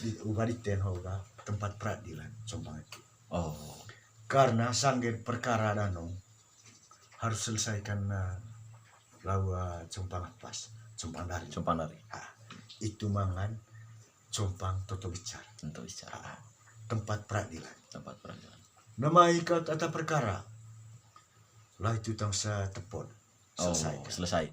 di Ubaditen hoga tempat peradilan Jombang itu. Oh. Karena sanggen perkara danau harus selesaikan lawa Jombang pas Jombang dari. Itu mangan Jombang toto bicara. Tempat peradilan. Nama ikat atau perkara. Lah itu tangsa tepon. Selesai.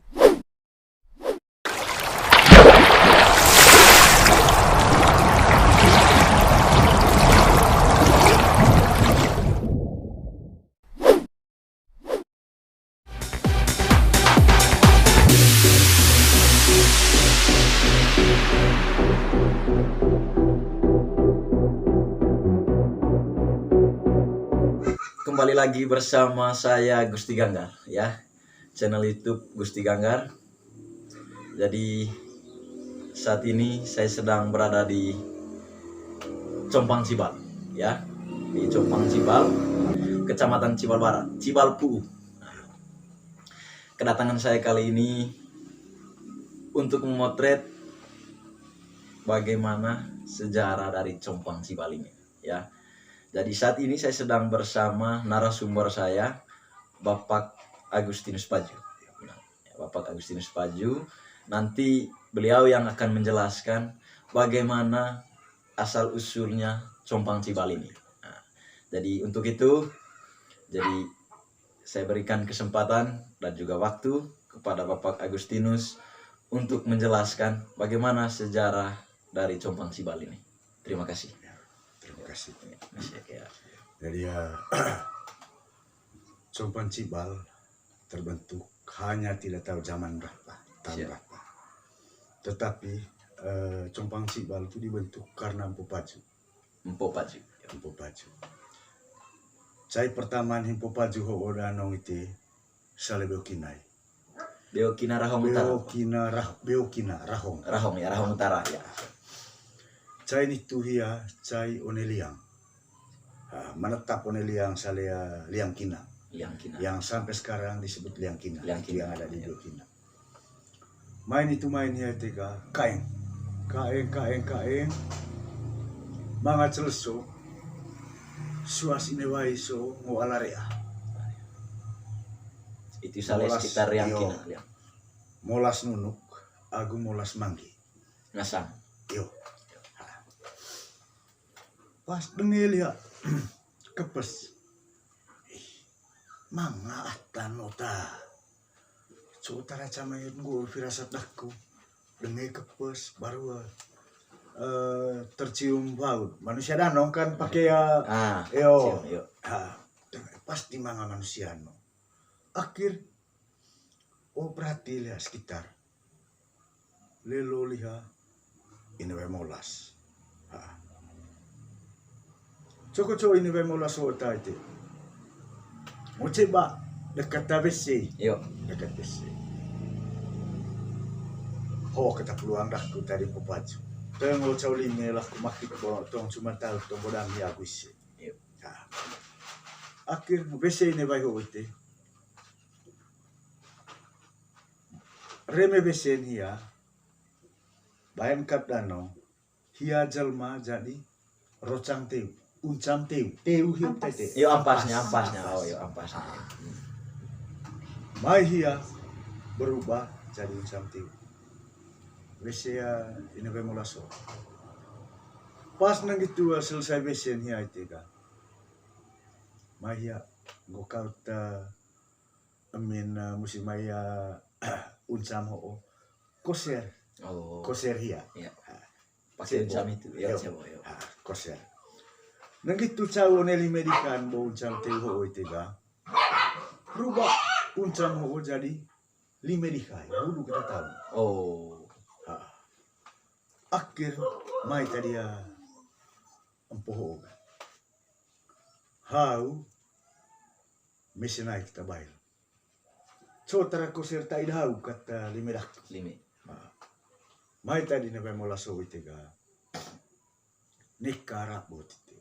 Kembali lagi bersama saya Gusti Ganggar ya, channel YouTube Gusti Ganggar. Jadi saat ini saya sedang berada di Compang Cibal ya, di Compang Cibal, Kecamatan Cibal Barat, Cibalpu. Kedatangan saya kali ini untuk memotret bagaimana sejarah dari Compang Cibal ini ya. Jadi saat ini saya sedang bersama narasumber saya, Bapak Agustinus Paju. Bapak Agustinus Paju, nanti beliau yang akan menjelaskan bagaimana asal usulnya Compang Cibal ini. Nah, jadi untuk itu, jadi saya berikan kesempatan dan juga waktu kepada Bapak Agustinus untuk menjelaskan bagaimana sejarah dari Compang Cibal ini. Terima kasih. Terima kasih. Jadi Compang Cibal terbentuk hanya tidak tahu zaman berapa, tahun berapa. Tetapi Compang Cibal itu dibentuk karena Empu Paju. Saya pertama Empu Paju ho danau itu sale Beokinai. Beokina Rahong Utara. Rahong Utara ya. Cai itu hia cai oneliang. Menetap oneliang salea liang kina. Yang sampai sekarang disebut liang kina. Yang ada di Beokina. Main hia tiga kaeng. Mga celso. Suas inewai so ngo alarea. Itu saleh sekitar liang kina. Molas nunuk, agu molas manggi. Ngasang. Yo. Pas dengel ya kepes. Manga atan ota. Sutara camayon go firasat dakku. Dengel kepes baru tercium bau. Manusia danau kan pakai yo. Pasti manga manusia no. Akhir berarti lihat sekitar. Lelo liha inewe molas. Coko ini molas wota itu. Mau coba dekat WC. Dekat WC. Kata peluang dah ku tadi Pupaju. Tengok cau lime lah ku makik borong tong cuma tahu tong bodang ya WC. Akhir WC ini baik itu. Reme WC hia. Bayan kat danau. Hia jelma jadi rocang teu. Uncam teu hiu tete. Ampasnya. Mai hia berubah jadi uncam teu. WC ini bemolaso. Pas nang gitu selesai WC hia itu kan. Mai hia gokau ta amin musim maya uncam ho koser. Koser hia. Pakai uncam itu koser. Nang gitu cau neli medikan bo uncam teu ho itu kan. Rubah uncam ho jadi limedikai. Dulu kita tahu. Akhir mai tadi empoh. Hau mesinai kita bayar. Cotara koser tak idau kata limedak. Mai tadi nabe molaso itega. Nekara bot itu.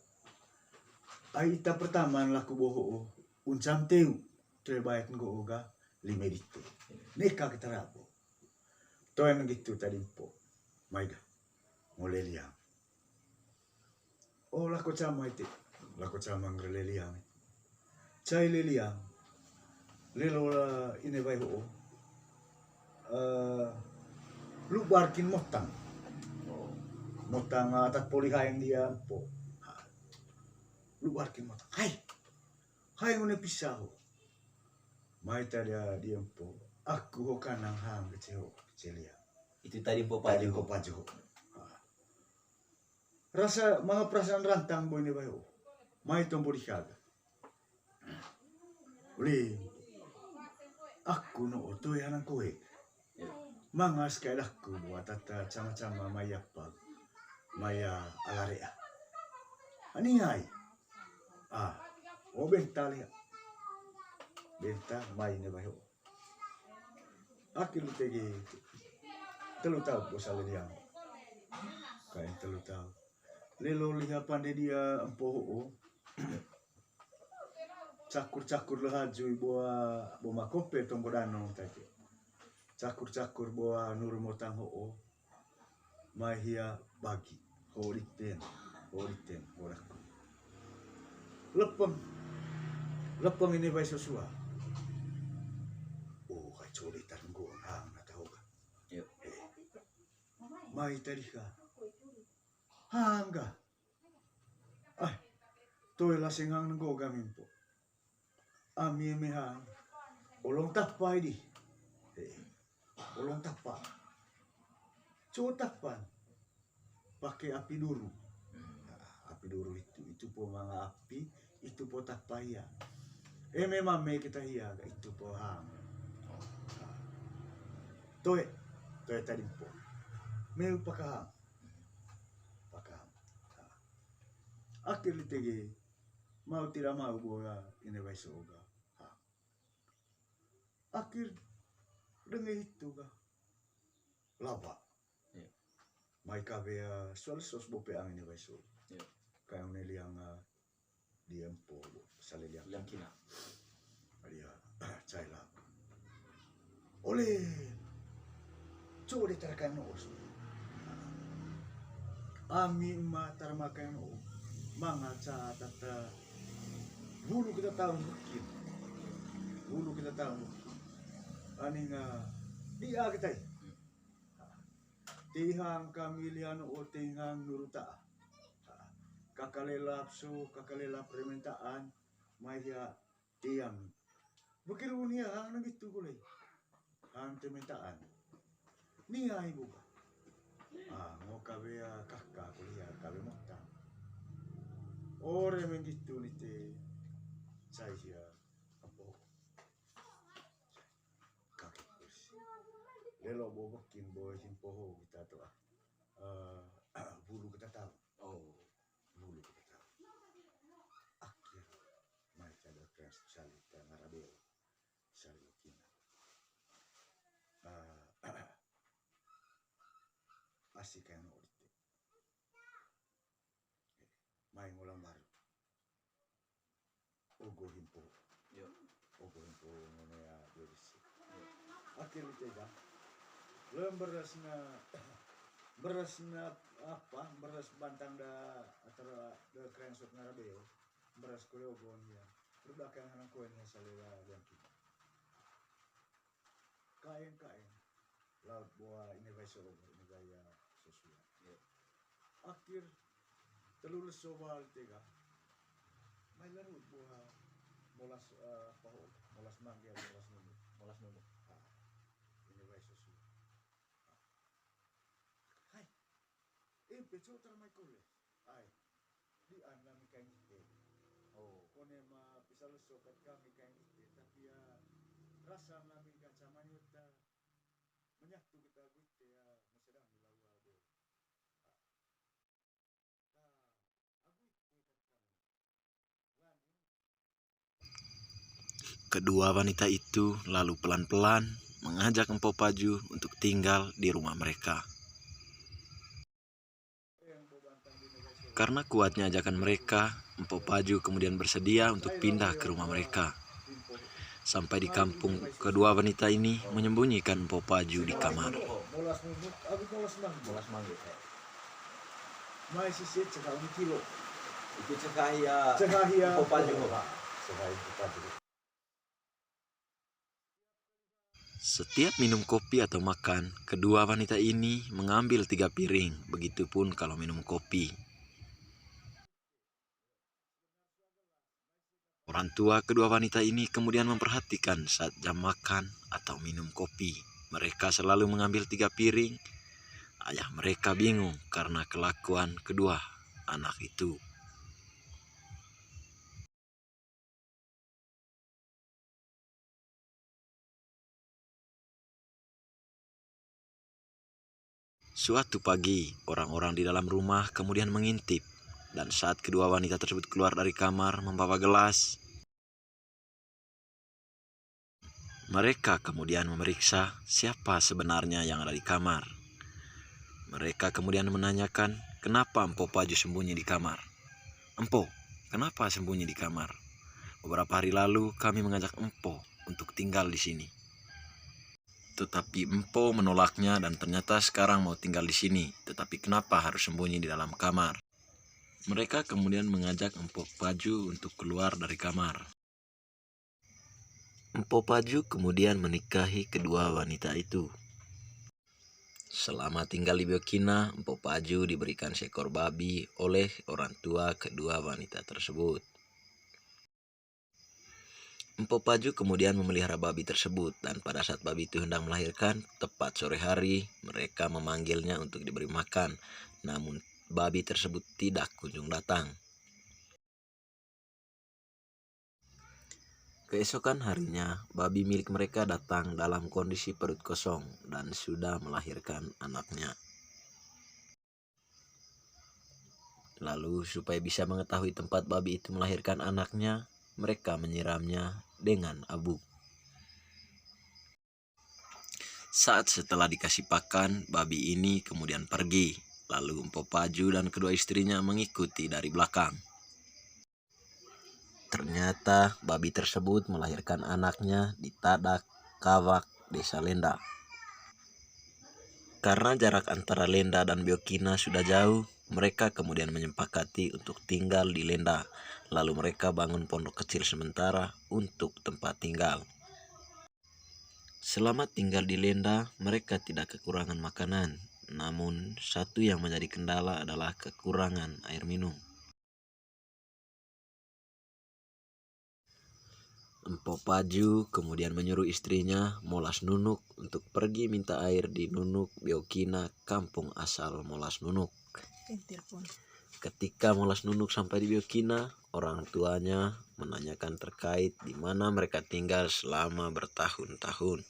Aita pertama laku boho uncam teu terbayat ngo oga limedite. Neka kita rabo. Toan gitu tadi po. Maiga. ngoleliang. Oh lako cama ite, lako cama ngreleliang. Cai leliang, lelo la ine vai ho. Lu barkin motang. Motang atat polihaeng dia po. Lu barkin motang. Hai ngone pisau. Mai dia po. Aku ho kanang hang kecil celia. Itu tadi po Tadi paju. ko paju. Rasa mga perasaan rantang boy ni bayo. Mai tombo dikaga. Uli. Aku no otoy hanang koe. Mangas kay lakku buat tata sama-sama maya pag. Maya alarea. Aningay. O benta lihat. Benta mai ni bayo. Akin tegi. Telu tahu po sa liliang. Kain telu tahu. Lelo liha pande dia empoho. Cakur-cakur lehaju boa makope tonggo danong tadi. Cakur-cakur boa nurmotang ho. Mahia bagi. Horiten horaku. Lepeng ini bai sosua. Oh, kai curi tarunggo hang na tahu ka. Mai tadi ka. Hangga. Toy lasing hang nanggo gamin po. Ami mehang. Olong tapai di. Olong tapa. Tapan. Pakai api duru. Api duru itu po mga api, itu po tapaya. Memang kita hiaga itu po hang. Toy tadi po. Meu pakahang. Akhir tegi mau tidak mau boga ini vai soga. Akhir dengan itu ga lava. Mai kabe soal sos bope ang ini vai so. Kaya neliang diempo saliliang kina. Dia caila. Oleh coba diterkan os. Ami ma tarmakan o. Mga tata bulu kita tahu mungkin aning dia kita tihang kamilian o tihang nuruta kakalelap permintaan maya tiang begitu niya hang gitu kulay hang permintaan niya ibu mau kabe kakak kuliah kabe motang ore mengitu nite saya apa kakek kursi lelo bobokin boy simpoho kita tuh bulu kita tahu bulu kita tahu akhir mai cada keras salita ngarabeo salukina asikan orite mai ngulang baru ogo himpo ngono ya berisi akhir tega berasna apa beras bantang da antara da krensot ngarabeo beras kuleogon ya berbakang hanang koen ya salela yang kita kain laut boa ini vai ini gaya sesuai akhir telulus sobal tega mai larut boa molas molas mangga molas nunu ini vai sesuai hai peco termai kule di anami kain ite kone ma pisalo sokat kami kain ite tapi ya rasa nami kacaman yuta menyatu kita gutte ya masedang dilawa be Kedua wanita itu lalu pelan-pelan mengajak Empo Paju untuk tinggal di rumah mereka. Karena kuatnya ajakan mereka, Empo Paju kemudian bersedia untuk pindah ke rumah mereka. Sampai di kampung, kedua wanita ini menyembunyikan Empo Paju di kamar. Mai sisit sekarang kilo. Itu cekahia Cekahia. Popaju. Cekahia Popaju. Setiap minum kopi atau makan, kedua wanita ini mengambil 3 piring, begitupun kalau minum kopi. Orang tua kedua wanita ini kemudian memperhatikan saat jam makan atau minum kopi. Mereka selalu mengambil 3 piring. Ayah mereka bingung karena kelakuan kedua anak itu. Suatu pagi, orang-orang di dalam rumah kemudian mengintip, dan saat kedua wanita tersebut keluar dari kamar membawa gelas, mereka kemudian memeriksa siapa sebenarnya yang ada di kamar. Mereka kemudian menanyakan, kenapa Empo Paju sembunyi di kamar? Empo, kenapa sembunyi di kamar? Beberapa hari lalu kami mengajak Empo untuk tinggal di sini. Tetapi Empo menolaknya dan ternyata sekarang mau tinggal di sini. Tetapi kenapa harus sembunyi di dalam kamar? Mereka kemudian mengajak Empo Paju untuk keluar dari kamar. Empo Paju kemudian menikahi kedua wanita itu. Selama tinggal di Biokina, Empo Paju diberikan seekor babi oleh orang tua kedua wanita tersebut. Empo Paju kemudian memelihara babi tersebut, dan pada saat babi itu hendak melahirkan, tepat sore hari, mereka memanggilnya untuk diberi makan. Namun babi tersebut tidak kunjung datang. Keesokan harinya, babi milik mereka datang dalam kondisi perut kosong dan sudah melahirkan anaknya. Lalu supaya bisa mengetahui tempat babi itu melahirkan anaknya, mereka menyiramnya dengan abu. Saat setelah dikasih pakan, babi ini kemudian pergi. Lalu Empo Paju dan kedua istrinya mengikuti dari belakang. Ternyata babi tersebut melahirkan anaknya di Tadak, Kawak, Desa Lenda. Karena jarak antara Lenda dan Biokina sudah jauh, mereka kemudian menyepakati untuk tinggal di Lenda. Lalu mereka bangun pondok kecil sementara untuk tempat tinggal. Selama tinggal di Lenda, mereka tidak kekurangan makanan. Namun, satu yang menjadi kendala adalah kekurangan air minum. Empo Paju kemudian menyuruh istrinya, Molas Nunuk, untuk pergi minta air di Nunuk, Biokina, kampung asal Molas Nunuk. Ketika Molas Nunuk sampai di Biokina, orang tuanya menanyakan terkait di mana mereka tinggal selama bertahun-tahun.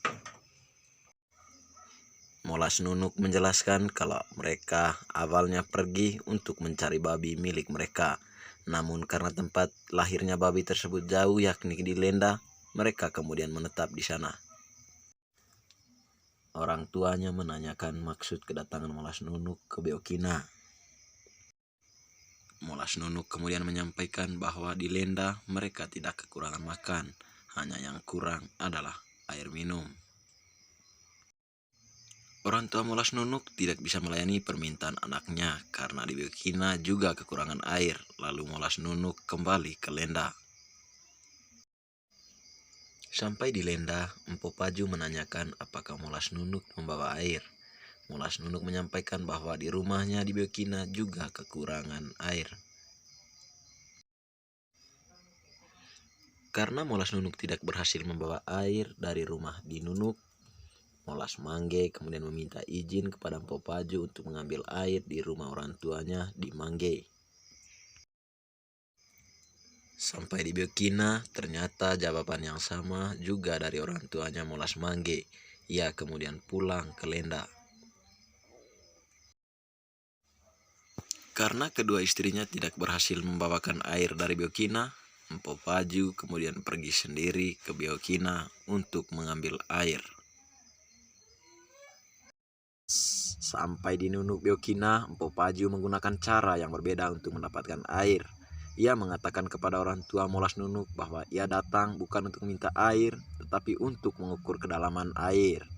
Molas Nunuk menjelaskan kalau mereka awalnya pergi untuk mencari babi milik mereka. Namun karena tempat lahirnya babi tersebut jauh, yakni di Lenda, mereka kemudian menetap di sana. Orang tuanya menanyakan maksud kedatangan Molas Nunuk ke Biokina. Molas Nunuk kemudian menyampaikan bahwa di Lenda mereka tidak kekurangan makan, hanya yang kurang adalah air minum. Orang tua Molas Nunuk tidak bisa melayani permintaan anaknya karena di Biokina juga kekurangan air. Lalu Molas Nunuk kembali ke Lenda. Sampai di Lenda, Empo Paju menanyakan apakah Molas Nunuk membawa air. Molas Nunuk menyampaikan bahwa di rumahnya di Biokina juga kekurangan air. Karena Molas Nunuk tidak berhasil membawa air dari rumah di Nunuk, Molas Mangge kemudian meminta izin kepada Empo Paju untuk mengambil air di rumah orang tuanya di Mangge. Sampai di Biokina, ternyata jawaban yang sama juga dari orang tuanya Molas Mangge. Ia kemudian pulang ke Lenda. Karena kedua istrinya tidak berhasil membawakan air dari Biokina, Empo Paju kemudian pergi sendiri ke Biokina untuk mengambil air. Sampai di Nunuk Biokina, Empo Paju menggunakan cara yang berbeda untuk mendapatkan air. Ia mengatakan kepada orang tua Molas Nunuk bahwa ia datang bukan untuk minta air, tetapi untuk mengukur kedalaman air.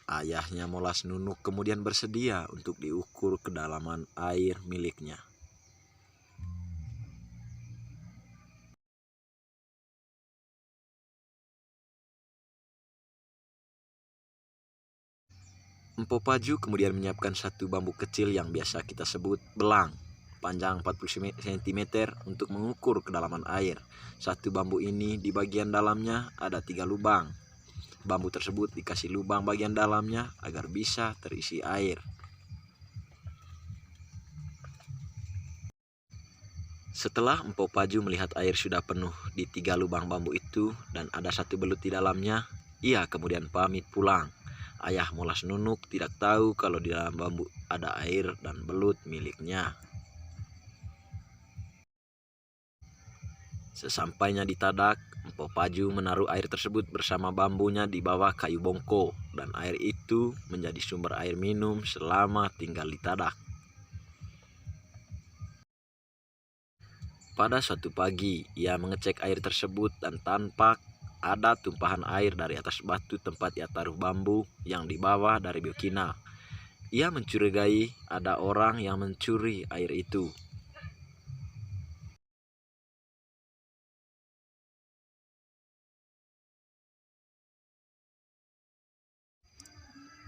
Ayahnya Molas Nunuk kemudian bersedia untuk diukur kedalaman air miliknya. Empo Paju kemudian menyiapkan satu bambu kecil yang biasa kita sebut belang, panjang 40 cm untuk mengukur kedalaman air. Satu bambu ini di bagian dalamnya ada 3 lubang. Bambu tersebut dikasih lubang bagian dalamnya agar bisa terisi air. Setelah Empo Paju melihat air sudah penuh di 3 lubang bambu itu dan ada satu belut di dalamnya, ia kemudian pamit pulang. Ayah Molas Nunuk tidak tahu kalau di dalam bambu ada air dan belut miliknya. Sesampainya di Tadak, Empo Paju menaruh air tersebut bersama bambunya di bawah kayu bongko, dan air itu menjadi sumber air minum selama tinggal di Tadak. Pada suatu pagi, ia mengecek air tersebut dan tampak ada tumpahan air dari atas batu tempat ia taruh bambu yang dibawa dari Biokina. Ia mencurigai ada orang yang mencuri air itu.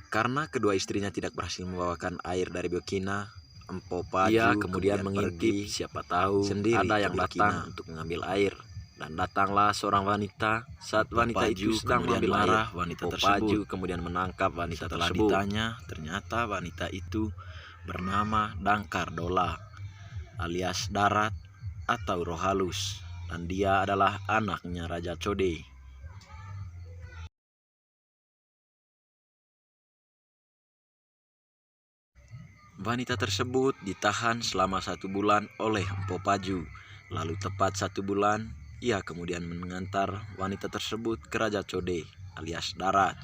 Karena kedua istrinya tidak berhasil membawakan air dari Biokina, Empo Paju kemudian mengintip siapa tahu sendiri ada yang datang untuk mengambil air. Dan datanglah seorang wanita. Saat wanita itu sedang mengambil air, wanita tersebut kemudian menangkap wanita tersebut. Setelah ditanya, ternyata wanita itu bernama Dangkar Dola alias Darat atau Roh Halus, dan dia adalah anaknya Raja Code. Wanita tersebut ditahan selama 1 bulan oleh Empo Paju. Lalu tepat 1 bulan, ia kemudian mengantar wanita tersebut ke Raja Code alias Darat.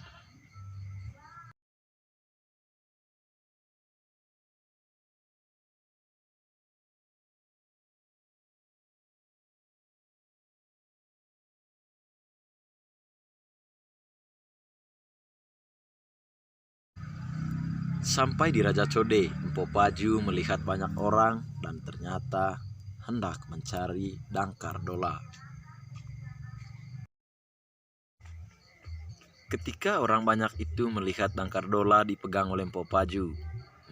Sampai di Raja Code, Empo Paju melihat banyak orang dan ternyata hendak mencari Dangkar Dola. Ketika orang banyak itu melihat Dangkar Dola dipegang oleh Empo Paju,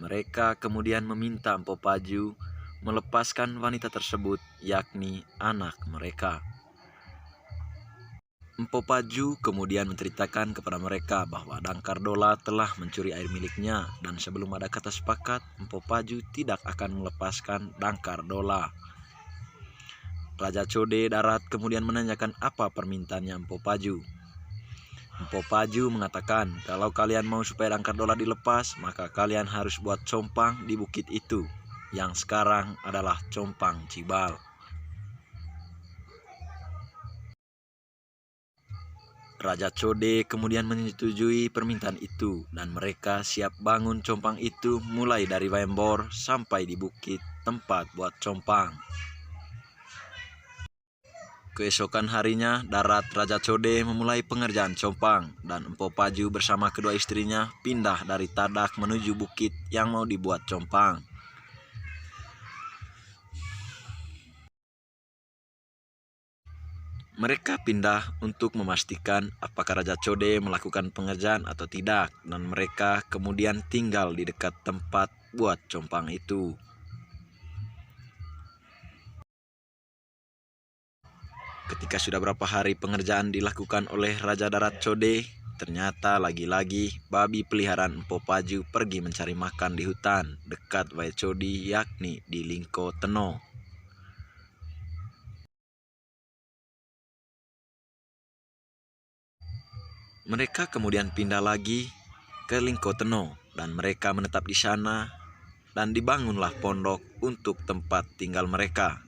mereka kemudian meminta Empo Paju melepaskan wanita tersebut, yakni anak mereka. Empo Paju kemudian menceritakan kepada mereka bahwa Dangkar Dola telah mencuri air miliknya, dan sebelum ada kata sepakat, Empo Paju tidak akan melepaskan Dangkar Dola. Raja Code Darat kemudian menanyakan apa permintaannya Empo Paju. Empo Paju mengatakan kalau kalian mau supaya Dangkar Dola dilepas, maka kalian harus buat compang di bukit itu, yang sekarang adalah Compang Cibal. Raja Code kemudian menyetujui permintaan itu, dan mereka siap bangun compang itu mulai dari Wembor sampai di bukit tempat buat compang. Keesokan harinya, Darat Raja Code memulai pengerjaan compang, dan Empo Paju bersama kedua istrinya pindah dari Tadak menuju bukit yang mau dibuat compang. Mereka pindah untuk memastikan apakah Raja Code melakukan pengerjaan atau tidak, dan mereka kemudian tinggal di dekat tempat buat compang itu. Ketika sudah berapa hari pengerjaan dilakukan oleh Raja Darat Code, ternyata lagi-lagi babi peliharaan Empo Paju pergi mencari makan di hutan dekat Wae Code, yakni di Lingko Teno. Mereka kemudian pindah lagi ke Lingko Teno, dan mereka menetap di sana, dan dibangunlah pondok untuk tempat tinggal mereka.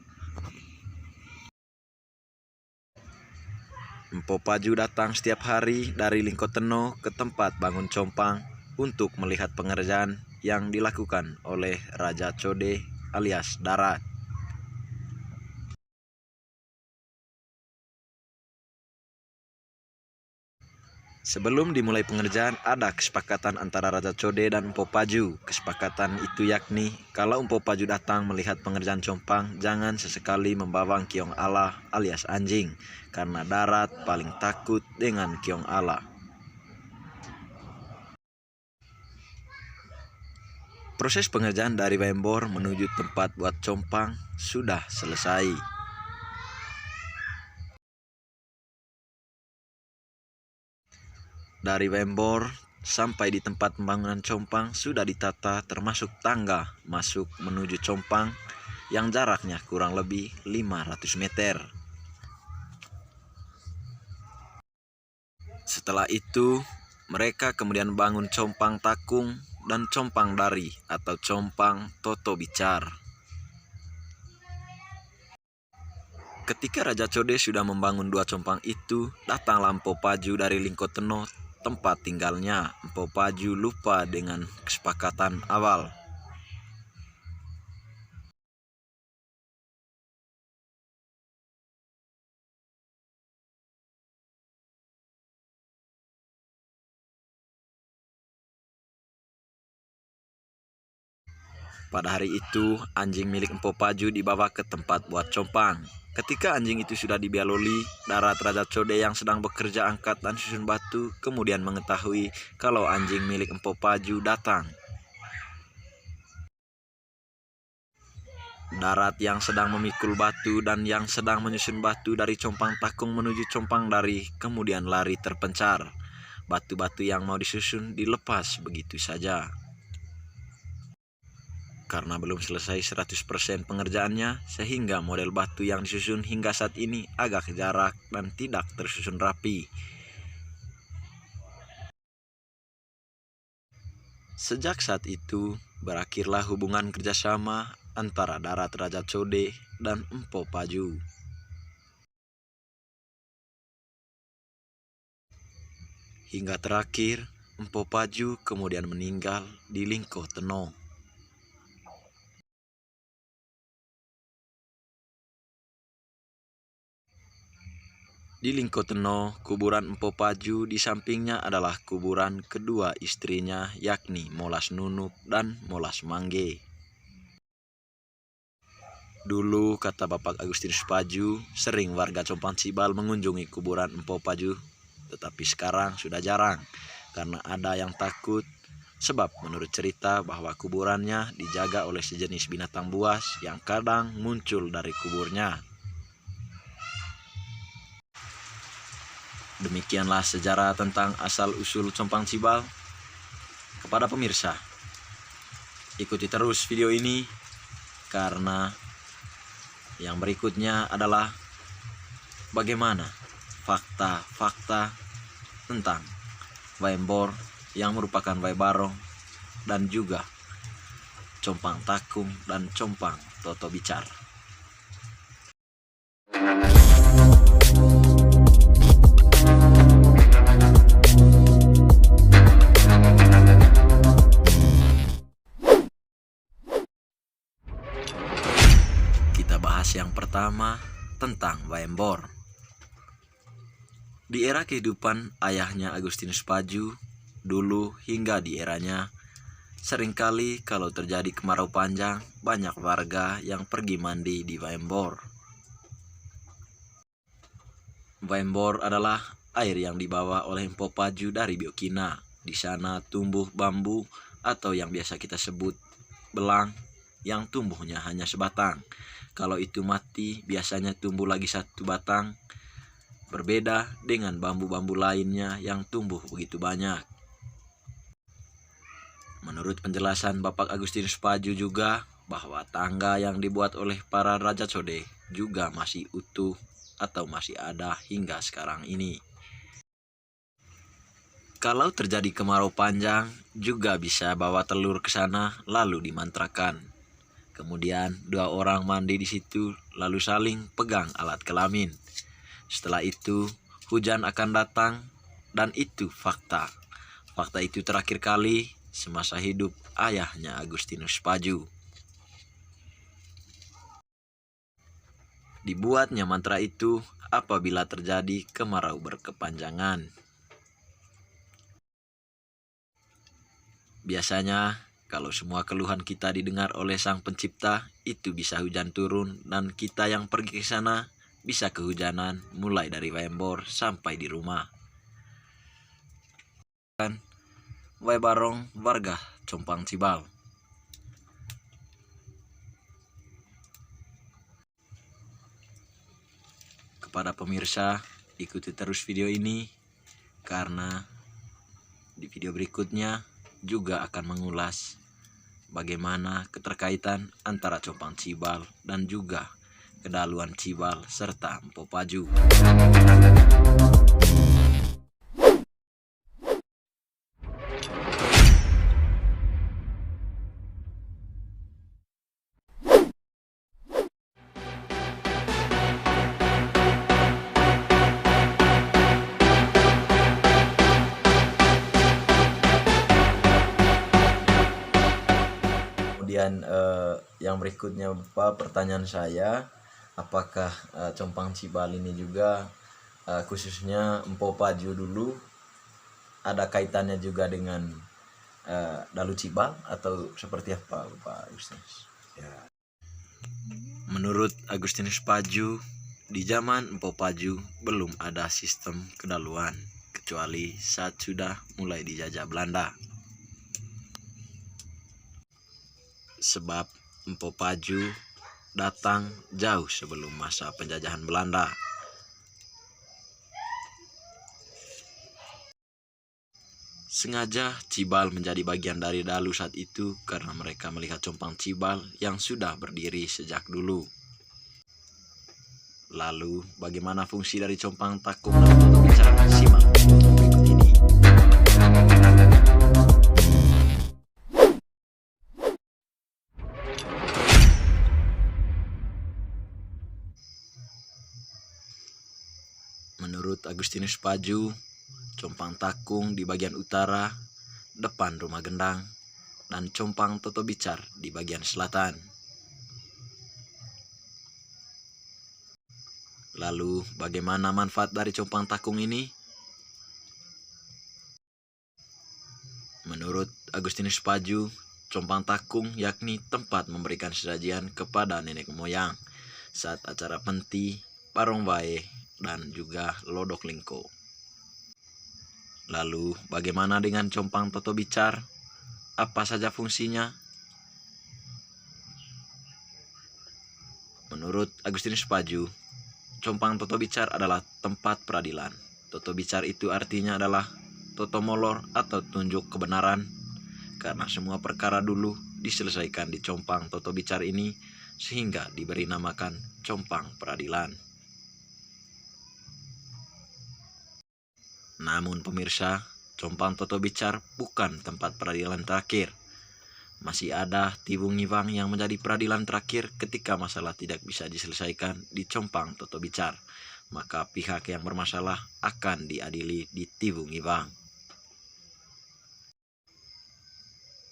Empo Paju datang setiap hari dari Lingko Teno ke tempat bangun compang untuk melihat pengerjaan yang dilakukan oleh Raja Code alias Darat. Sebelum dimulai pengerjaan, ada kesepakatan antara Raja Code dan Empo Paju. Kesepakatan itu yakni, kalau Empo Paju datang melihat pengerjaan compang, jangan sesekali membawa Kiong Allah alias anjing, karena Darat paling takut dengan Kiong Allah. Proses pengerjaan dari Wembor menuju tempat buat compang sudah selesai. Dari Wembor sampai di tempat pembangunan compang sudah ditata termasuk tangga masuk menuju compang yang jaraknya kurang lebih 500 meter. Setelah itu, mereka kemudian bangun compang takung dan compang dari atau compang toto bicar. Ketika Raja Code sudah membangun 2 compang itu, datanglah Empo Paju dari Lingkoteno, tempat tinggalnya. Empo Paju lupa dengan kesepakatan awal. Pada hari itu, anjing milik Empo Paju dibawa ke tempat buat compang. Ketika anjing itu sudah dibialoli, Darat Raja Code yang sedang bekerja angkat dan susun batu kemudian mengetahui kalau anjing milik Empo Paju datang. Darat yang sedang memikul batu dan yang sedang menyusun batu dari compang takung menuju compang dari kemudian lari terpencar. Batu-batu yang mau disusun dilepas begitu saja. Karena belum selesai 100% pengerjaannya, sehingga model batu yang disusun hingga saat ini agak jarak dan tidak tersusun rapi. Sejak saat itu, berakhirlah hubungan kerjasama antara Darat Raja Code dan Empo Paju. Hingga terakhir, Empo Paju kemudian meninggal di Lingkoteno. Di Lingkoteno, kuburan Empo Paju di sampingnya adalah kuburan kedua istrinya, yakni Molas Nunuk dan Molas Mangge. Dulu, kata Bapak Agustinus Paju, sering warga Compang Sibal mengunjungi kuburan Empo Paju, tetapi sekarang sudah jarang karena ada yang takut, sebab menurut cerita bahwa kuburannya dijaga oleh sejenis binatang buas yang kadang muncul dari kuburnya. Demikianlah sejarah tentang asal-usul Compang Sibal. Kepada pemirsa, ikuti terus video ini karena yang berikutnya adalah bagaimana fakta-fakta tentang Wembor yang merupakan Waibarong dan juga compang takung dan compang toto bicar. Kita bahas yang pertama tentang Wembor. Di era kehidupan ayahnya Agustinus Paju, dulu hingga di eranya, seringkali kalau terjadi kemarau panjang, banyak warga yang pergi mandi di Wembor. Wembor adalah air yang dibawa oleh Empo Paju dari Biokina. Di sana tumbuh bambu atau yang biasa kita sebut belang yang tumbuhnya hanya sebatang. Kalau itu mati, biasanya tumbuh lagi satu batang. Berbeda dengan bambu-bambu lainnya yang tumbuh begitu banyak. Menurut penjelasan Bapak Agustinus Paju juga, bahwa tangga yang dibuat oleh para Raja Code juga masih utuh atau masih ada hingga sekarang ini. Kalau terjadi kemarau panjang, juga bisa bawa telur ke sana lalu dimantrakan. Kemudian 2 orang mandi di situ lalu saling pegang alat kelamin. Setelah itu hujan akan datang dan itu fakta. Fakta itu terakhir kali semasa hidup ayahnya Agustinus Paju. Dibuatnya mantra itu apabila terjadi kemarau berkepanjangan. Biasanya kalau semua keluhan kita didengar oleh Sang Pencipta, itu bisa hujan turun dan kita yang pergi ke sana bisa kehujanan mulai dari Wembor sampai di rumah. Wai Barong, warga Compang Cibal. Kepada pemirsa, ikuti terus video ini karena di video berikutnya juga akan mengulas bagaimana keterkaitan antara Compang Cibal dan juga Kedaluan Cibal serta Empo Paju. Kemudian yang berikutnya Bapak, pertanyaan saya, apakah Compang Cibal ini juga khususnya Empo Paju dulu ada kaitannya juga dengan Dalu Cibal atau seperti apa Bapak Agustinus? Ya, Menurut Agustinus Paju, di zaman Empo Paju belum ada sistem kedaluan kecuali saat sudah mulai dijajah Belanda. Sebab Empo Paju datang jauh sebelum masa penjajahan Belanda. Sengaja Cibal menjadi bagian dari Dalu saat itu karena mereka melihat Compang Cibal yang sudah berdiri sejak dulu. Lalu bagaimana fungsi dari Compang Takung dan Toto Bicar? Simak berikut ini. Menurut Agustinus Paju, Compang Takung di bagian utara, depan rumah gendang, dan Compang Toto Bicar di bagian selatan. Lalu, bagaimana manfaat dari Compang Takung ini? Menurut Agustinus Paju, Compang Takung yakni tempat memberikan sesajian kepada nenek moyang saat acara penti, barong bae, dan juga lodok lingko. Lalu, bagaimana dengan Compang Toto Bicar? Apa saja fungsinya? Menurut Agustinus Paju, Compang Toto Bicar adalah tempat peradilan. Toto Bicar itu artinya adalah Toto Molor atau tunjuk kebenaran, karena semua perkara dulu diselesaikan di Compang Toto Bicar ini sehingga diberi namakan Compang Peradilan. Namun pemirsa, Compang Toto Bicar bukan tempat peradilan terakhir. Masih ada Tibung Ngiwang yang menjadi peradilan terakhir ketika masalah tidak bisa diselesaikan di Compang Toto Bicar. Maka pihak yang bermasalah akan diadili di Tibung Ngiwang.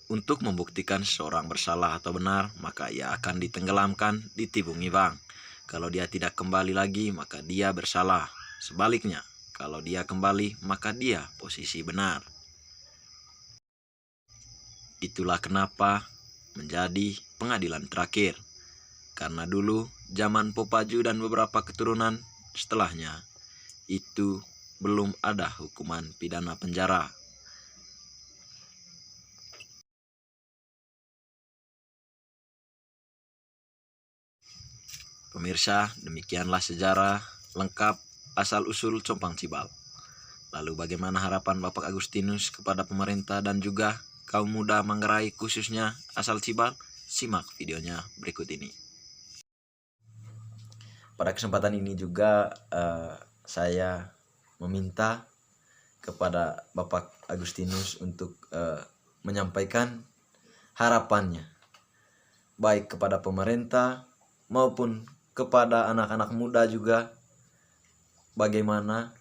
Untuk membuktikan seseorang bersalah atau benar, maka ia akan ditenggelamkan di Tibung Ngiwang. Kalau dia tidak kembali lagi, maka dia bersalah. Sebaliknya, kalau dia kembali, maka dia posisi benar. Itulah kenapa menjadi pengadilan terakhir. Karena dulu zaman Empo Paju dan beberapa keturunan setelahnya itu belum ada hukuman pidana penjara. Pemirsa, demikianlah sejarah lengkap asal-usul Compang Cibal. Lalu bagaimana harapan Bapak Agustinus kepada pemerintah dan juga kaum muda Manggarai khususnya asal Cibal? Simak videonya berikut ini. Pada kesempatan ini juga saya meminta kepada Bapak Agustinus untuk menyampaikan harapannya baik kepada pemerintah maupun kepada anak-anak muda juga, bagaimana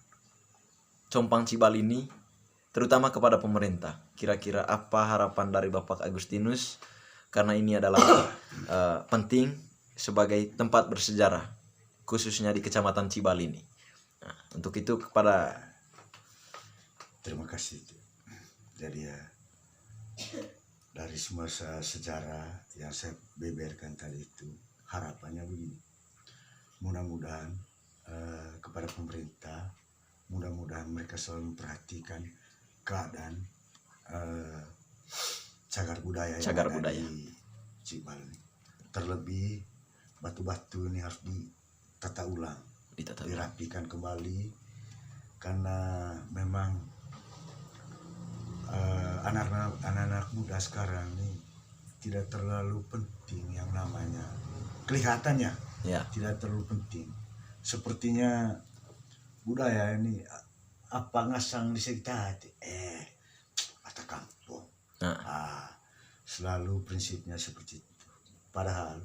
Compang Cibal ini, terutama kepada pemerintah. Kira-kira apa harapan dari Bapak Agustinus? Karena ini adalah penting sebagai tempat bersejarah, khususnya di Kecamatan Cibal ini. Nah, untuk itu kepada... terima kasih. Jadi dari semua sejarah yang saya beberkan tadi itu, harapannya begini, mudah-mudahan kepada pemerintah, mudah-mudahan mereka selalu memperhatikan keadaan cagar budaya yang ada di Cibal ini. Terlebih batu-batu ini harus ditata ulang, dirapikan kembali, karena memang anak-anak muda sekarang ini tidak terlalu penting yang namanya kelihatannya, tidak terlalu penting. Sepertinya budaya ini apa ngasang di sekitar mata kampung. Selalu prinsipnya seperti itu. Padahal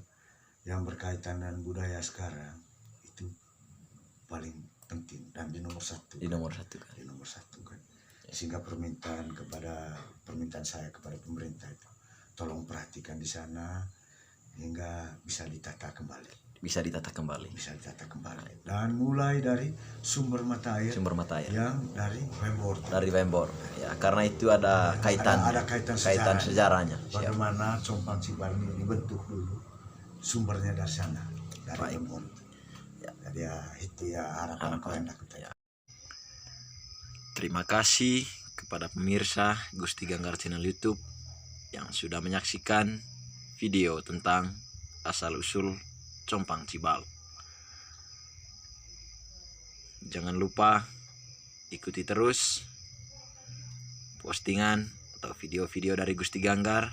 yang berkaitan dengan budaya sekarang itu paling penting dan di nomor satu. Di nomor satu kan. Sehingga permintaan saya kepada pemerintah itu, tolong perhatikan di sana hingga bisa ditata kembali. Dan mulai dari sumber mata air yang dari Wembor. Ya, karena itu ada kaitan sejarahnya. Bagaimana Compang Cibal ini dibentuk dulu, sumbernya dari sana, dari Wembor. Jadi itu harapan kita. Terima kasih kepada pemirsa Gusti Ganggar channel YouTube yang sudah menyaksikan video tentang asal-usul Compang Cibal. Jangan lupa ikuti terus postingan atau video-video dari Gusti Ganggar.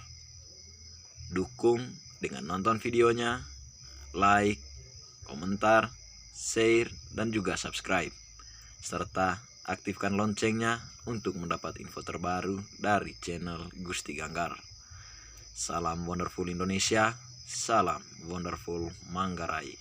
Dukung dengan nonton videonya, like, komentar, share, dan juga subscribe. Serta aktifkan loncengnya untuk mendapat info terbaru dari channel Gusti Ganggar. Salam Wonderful Indonesia, salam Wonderful Manggarai.